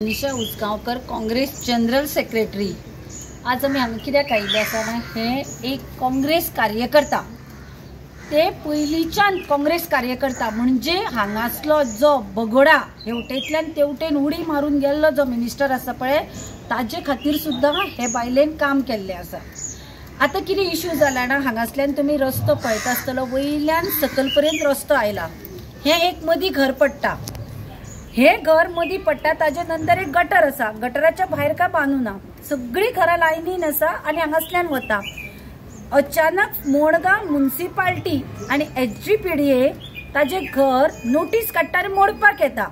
निशा Usgaonkar Congress general secretary. आज आमी हांगा कित्याक आयिल्ले आसा ना, हे एक काँग्रेस कार्यकर्ता, ते पयलींच्यान काँग्रेस कार्यकर्ता म्हणजे हांगासलो जो बगोडा हेवटेंतल्यान तेवटेन उडी मारून गेल्लो जो मिनिस्टर आसा पळय, ताजे खातीर सुद्दां हे बायलेन काम केल्लें आसा। आता कितें इश्यू जाला ना, हांगासल्यान तुमी रस्तो पळयता आसतलो, वयल्यान सकल पर्यंत रस्तो आयला। हे एक मदीं घर पडटा, हे घर मदीं पडटा, ताजे नंतर एक गटर आसा, गटराच्या भायर काय बांदूना, सगळी घरां लायनीन आसा आनी हांगासल्यान वता। अचानक मोडगांव म्युनिसिपालिटी आनी एचजीपीडीए ताजे घर नोटीस काडटा आनी मोडपाक येता।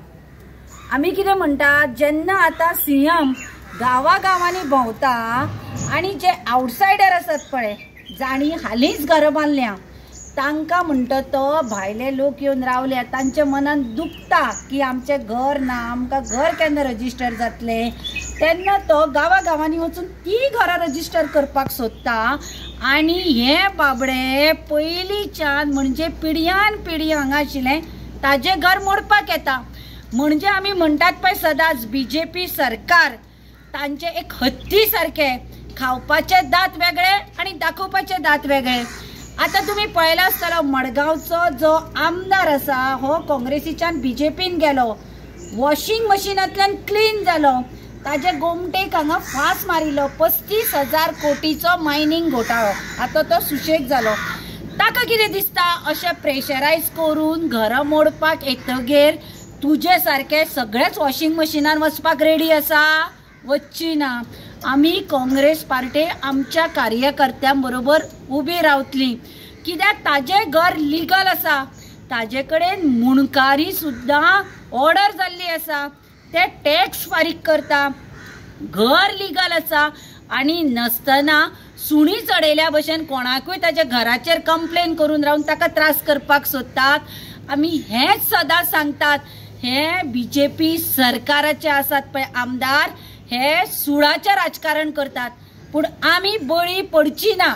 आमी कितें म्हणटा, जेन्ना आता सीएम गांवांनी भोंवता आनी जे आउटसायडर आसात पळय, जाणी हालींच घरां बांदल्या, तांकां म्हणटा तो भायले लोक येवन रावले, तांच्या मनान दुखता की आमचे घर ना, आमकां घर केन्ना रजिस्टर जातले। तेन्ना तो गांवांनी वचून ती घरां रजिस्टर करपाक सोदता आनी हे बाबडे पयलींच्यान म्हणजे पिढ्यान पिढी हांगा आशिल्ले ताजे घर मोडपाक येता। म्हणजे आमी म्हणटात पळय सदांच, बीजेपी सरकार तांचे एक हत्ती सारखे, खावपाचे दात वेगळे आनी दाखोवपाचे दात वेगळे। आता तुम्ही पळयला आसतलो, मडगांवचो जो आमदार आसा हो काँग्रेसीच्यान बीजेपीन गेलो, वॉशिंग मशीनांतल्यान क्लीन जालो, ताजे गोमटेक हांगा फास मारिल्लो, 35,000 कोटीचो मायनिंग घोटाळो, आता तो सुशेग जालो। ताका कितें दिसता, अशें प्रेशरायज करून घरां मोडपाक येतगेर तुजे सारखे सगळेच वॉशिंग मशीनान वचपाक रेडी आसा? वच्ची ना। आमी काँग्रेस पार्टी आमच्या कार्यकर्त्यां बरोबर उबी रावतली, कित्याक ताजे घर लिगल आसा, ताजे कडेन मुणकारी सुद्दां ऑर्डर जाल्ली आसा, ते टॅक्स फारीक करता, घर लिगल आसा आनी नसतना सुणी चडयल्या भशेन कोणाकूय ताच्या घराचेर कंप्लेन करून रावन ताका त्रास करपाक सोदतात। आमी हेच सदां सांगतात, हे बीजेपी सरकाराचे आसात पळय आमदार, हे सुडाचे राजकारण करतात, पण आमी बळी पडची ना।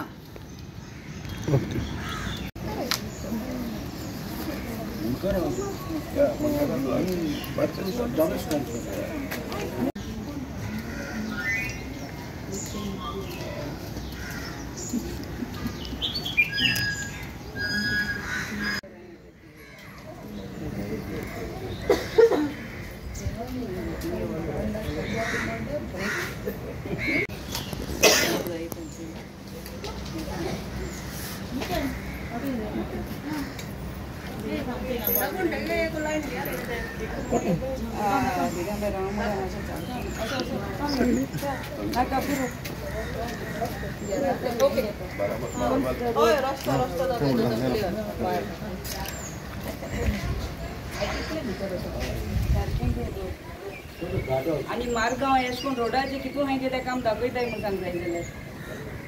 आणि मारगांव येशकोन रोडाचे कितू हाय ते काम दाखयताय म्हणून सांगताय जाल्यार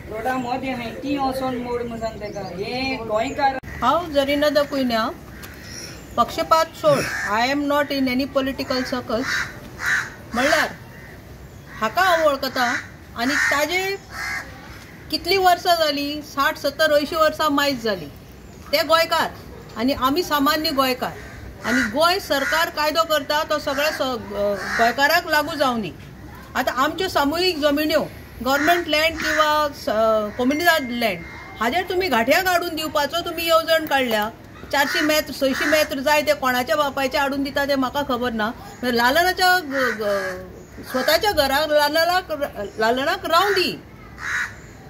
रोडा मध्ये हाय ती वचोन मोड म्हणून सांगताय का हे गोंयकार। हांव जरिना दाखयल्या, पक्षपात सोड, I am not in any political circles, म्हणल्यार हाका हांव वळखता आनी ताजे कितली वर्सां जाली, 60, 70, 80 वर्सां मायज जाली। ते गोंयकार आनी आमी सामान्य गोंयकार, आनी गोंय सरकार कायदो करता तो सगळ्या गोंयकाराक लागू जावनी। आता आमच्यो सामुहीक जमिन्यो, गव्हर्मेंट लँड किंवा कम्युनिटी लँड, हाजेर तुम्ही घाट्या काढून दिवपाचो तुम्ही येवजण काढल्या। 400 मेत्र 600 मेत्र जाय ते कोणाच्या बापायचे हाडून दिता ते म्हाका खबर ना। लालनाच्या स्वताच्या घराक लालनाक रावून दी,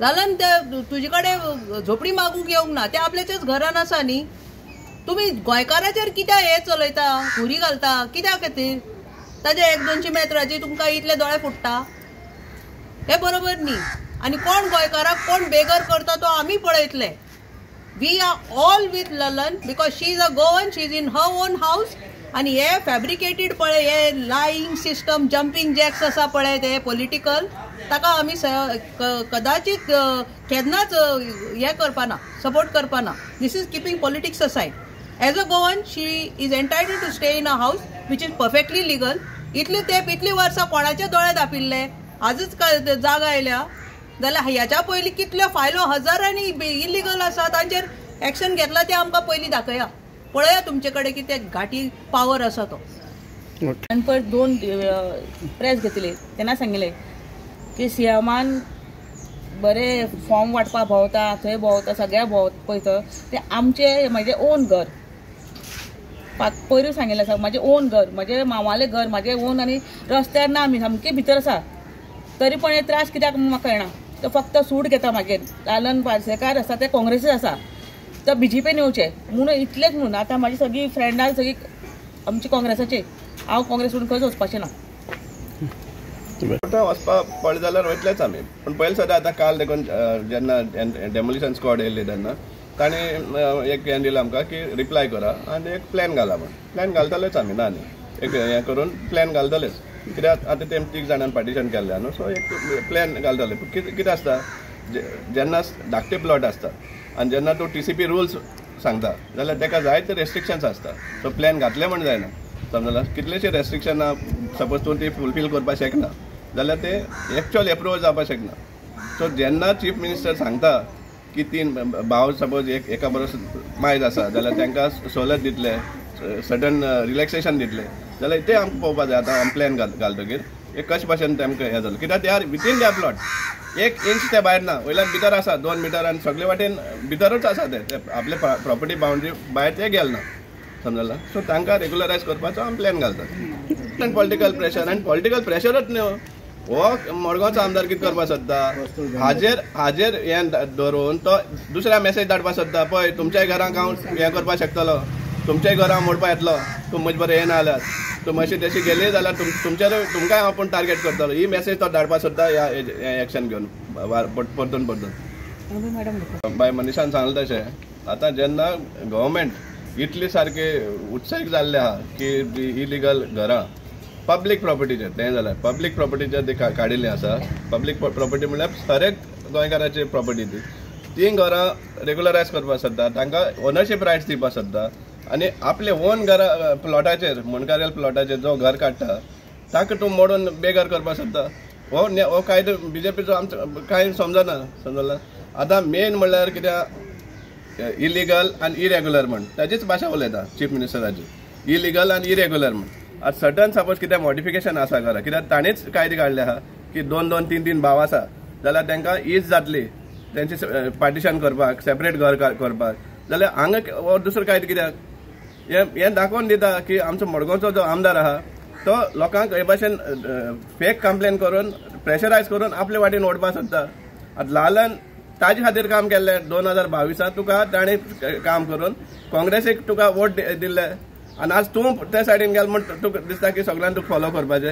लालन ते तुजे कडेन झोपडी मागूंक येवंक ना, ते आपल्याच्याच घरान आसा न्ही। तुम्ही गोंयकाराचेर कित्याक हे चलयता, हुरी घालता, कित्या खातीर? ताजे 100-200 मेत्राची तुमकां इतले दोळे फुटता, हे बरोबर न्ही। आनी कोण गोंयकाराक कोण बेगर करता तो आमी पळयतले। We are all with Lalan because she is a Goan, she is in her own house. आनी हे फॅब्रिकेटेड पळय, हे लाईंग सिस्टम, जम्पिंग जॅक्स आसा पळय ते पॉलिटिकल, ताका आमी कदाचित केन्नाच हे करपाना, सपोर्ट करपाना। This is keeping politics aside. As a Goan she is entitled to stay in a house which is perfectly legal. इतले तेप इतली वर्सां कोणाचे दोळे दापिल्ले, आजच जाग आयल्या जाल्यार ह्याच्या पयलीं कितल्यो फायलो हजारांनी इलिगल आसा, तांचेर एक्शन घेतला ते आमकां पयलीं दाखया। पळया तुमचे कडेन कितें घाटी पावर आसा तो। आणि परत 2 प्रेस घेतली तेन्ना सांगिल्ले की सीएमान बरे फॉर्म वाटपा भोंवता थंय भोंवता सगळ्या पळयता ते आमचे म्हाजे ओन घर पयलीं सांगिल्लें आसा म्हाजें ओन घर म्हाजें मांवालें घर म्हाजें ओन आनी रस्त्यार ना आमी सामकें भितर आसा तरी पण हे त्रास कित्याक म्हाका कळना तो फक्त सूट घेता मागीर लालन पार्सेकार आसा ते काँग्रेसीत आसा तो BJPन येवचे म्हणून इतलेंच म्हणून आतां म्हाजी सगळीं फ्रेंडां सगळीं आमची काँग्रेसाची हांव काँग्रेस म्हणून खंयच वचपाचें ना वचपाक पडलें जाल्यार वयतलेच आमी पूण पयलीं सद्दां आतां काल देखून जेन्ना डेमोलिशन स्क्वॉड येयल्ली तेन्ना तांणी एक हें दिलें आमकां की रिप्लाय करा आनी एक प्लॅन घाला म्हण प्लॅन घालतलेच आमी ना न्ही एक हें करून प्लॅन घालतलेच कित्याक आतां तें 3 जाणांनी पार्टिशन केल्लें न्हू सो एक प्लॅन घालतले कितें आसता जेन्ना धाकटे प्लॉट आसता आनी जेन्ना तूं TCP रुल्स सांगता जाल्यार ताका जायते रेस्ट्रिक्शन्स आसता सो प्लॅन घातले म्हण जायना समजला कितलेशे रेस्ट्रिक्शनां सपोज तूं ती फुलफील करपाक शकना जाल्यार ते एक्चुअल एप्रूवल जावपाक शकना सो जेन्ना चीफ मिनिस्टर सांगता की 3 भाव सपोज एका बरोबर मायज आसा जाल्यार तांकां सवलत दितले सडन रिलॅक्सेशन दितले जाल्यार ते आमकां पळोवपाक जाय आतां प्लॅन घालतकीर एक कशे भाशेन तेमकां हें जालें कित्याक ते आर विथीन द्या प्लॉट 1 इंच ते भायर ना वयल्यान भितर आसा 2 मिटर आनी सगळे वाटेन भितरूच आसा ते आपले प्रॉपर्टी बाउंड्री भायर ते गेले ना समजला सो तांकां रेग्युलरायज करपाचो आमी प्लॅन घालतात आनी पॉलिटिकल प्रेशर आनी पॉलिटिकल प्रेशरच न्हू हो मडगांवचो आमदार कितें करपाक सोदता हाजेर हें धरून तो दुसऱ्या मॅसेज धाडपाक सोदता पळय तुमच्याय घरांक हांव हें करपाक शकतलो तुमच्याय घरां मोडपाक येतलो तूं म्हजे बरें हें ना जाल्यार तूं मातशी तशी गेली जाल्यार तुमकांय हांव पूण टार्गेट करतलो ही मॅसेज तो धाडपाक सोदता हें एक्शन घेवन परतून बाय मनीशान सांगलें तशें आतां जेन्ना गव्हर्मेंट इतली सारके उत्साहीक जाल्ले आहा की इलिगल घरां पब्लीक प्रॉपर्टीचेर तें जाल्यार पब्लीक प्रॉपर्टीचेर ती काडिल्ली आसा पब्लीक प्रॉपर्टी म्हणल्यार हरेक गोंयकाराची प्रॉपर्टी ती घरां रेग्युलरायज करपाक सोदता तांकां ओनरशीप रायट्स दिवपाक सोदता आनी आपले ओन घरा प्लॉटाचेर मुणकारेल प्लॉटाचेर जो घर काडटा ताका तूं मोडून बेघर करपाक सोदता हो कायदो BJPचो आमचो कांय समजना आतां मेन म्हणल्यार कित्याक इलिगल आनी इरेग्युलर म्हण ताजीच भाशा उलयता चीफ मिनिस्टराची इलिगल आनी इरेग्युलर म्हण आतां सडन सपोज कितें मॉडिफिकेशन आसा घरा कित्याक ताणीच कायदे काडले आहा की 2-2, 3-3 भाव आसा जाल्यार तांकां इज जातली तेंचे पार्टिशन करपाक सेपरेट घर करपाक जाल्यार हांगा दुसरो कायदो कित्याक हें दाखोवन दिता की आमचो मडगांवचो जो आमदार आहा तो लोकांक हे भाशेन फेक कंप्लेन करून प्रेशरायज करून आपले वाटेन ओडपाक सोदता आतां लालन ताजे खातीर काम केल्लें 2022 तुका ताणें काम करून काँग्रेसीक तुका वोट दिल्ले आनी आज तूं त्या सायडीन गेल म्हण तुका दिसता की सगळ्यांक तुका फॉलो करपाचें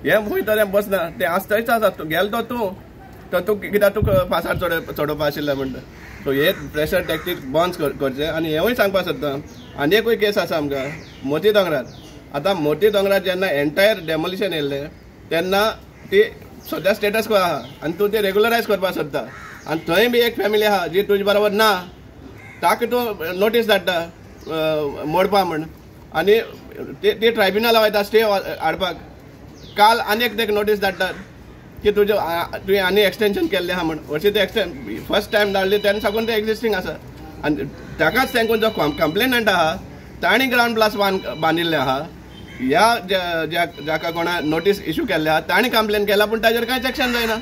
हें खंय तें बसना तें आज थंयच आसा तूं गेलो तो तूं कित्याक तुका पासार चडोवपा आशिल्लें म्हणटा सो हे प्रेशर टॅक्टीक बंद करचें आनी हेंवूय सांगपाक सोदता आनी एकूय केस आसा आमकां मोती दोंगरार आतां मोती दोंगरार जेन्ना एंटायर डेमोलिशन येयल्लें तेन्ना ती सद्या स्टेटस को आहा आनी तूं ते रेग्युलरायज करपाक सोदता आनी थंय बी एक फॅमिली आहा जी तुजे बरोबर ना ताका तूं नोटीस धाडटा मोडपा म्हण आनी ती ट्रायब्युनला वयता स्टे हाडपाक काल आनी एक नोटीस धाडटात की तुवें आनी एक्सटेंशन केल्लें आहा म्हण अशें ते फर्स्ट टायम धाडली तेन्ना साकून तें एक्जिस्टींग आसा आनी ताकाच तेंकून जो कंप्लेनंट आहा ताणी ग्रावंड प्लस बांदिल्लें आहा ह्या जाका कोणा नोटीस इश्यू केल्ले आहा ताणी कंप्लेन केला पूण ताजेर कांयच एक्शन जायना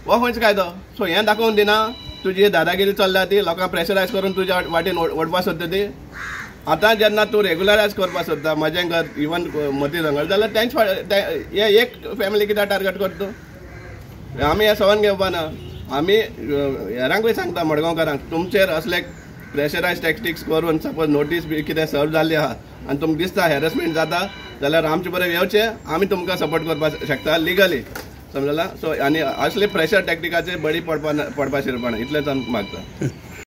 हो खंयचो कायदो सो हें दाखोवन दिना तुजी दादागिरी चल्ल्या ती लोकांक प्रेशरायज करून तुज्या वाटेन ओडपाक सोदता ती आतां जेन्ना तूं रेग्युलरायज करपाक सोदता म्हजें घर इवन मोती दोंगर जाल्यार हे एक फॅमिली कित्याक टार्गेट करता तूं आमी हें सवन घेवपा ना आमी हेरांकूय सांगता मडगांवकारांक तुमचेर असले प्रेशरायज टॅक्टिक्स करून सपोज नोटीस बी कितें सर्व जाल्ली आहा आनी तुमकां दिसता हॅरसमेंट जाता जाल्यार आमचे बरें येवचें आमी तुमकां सपोर्ट करपाक शकता लिगली समजला सो आनी असले प्रेशर टॅक्टिकाचेर बळी पडपा शिरपा इतलेंच आमकां मागता